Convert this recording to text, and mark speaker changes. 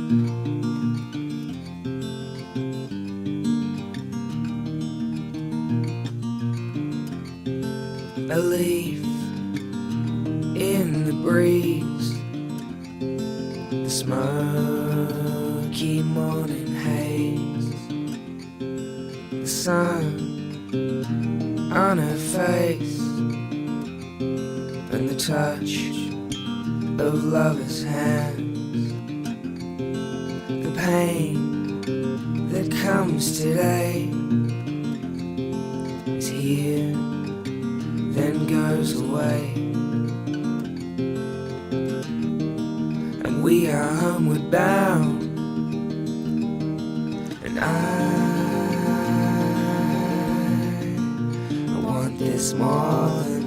Speaker 1: A leaf in the breeze, the smoky morning haze, the sun on her face, and the touch of lovers' hands. The pain that comes today is here, then goes away, and we are homeward bound, and I want this more than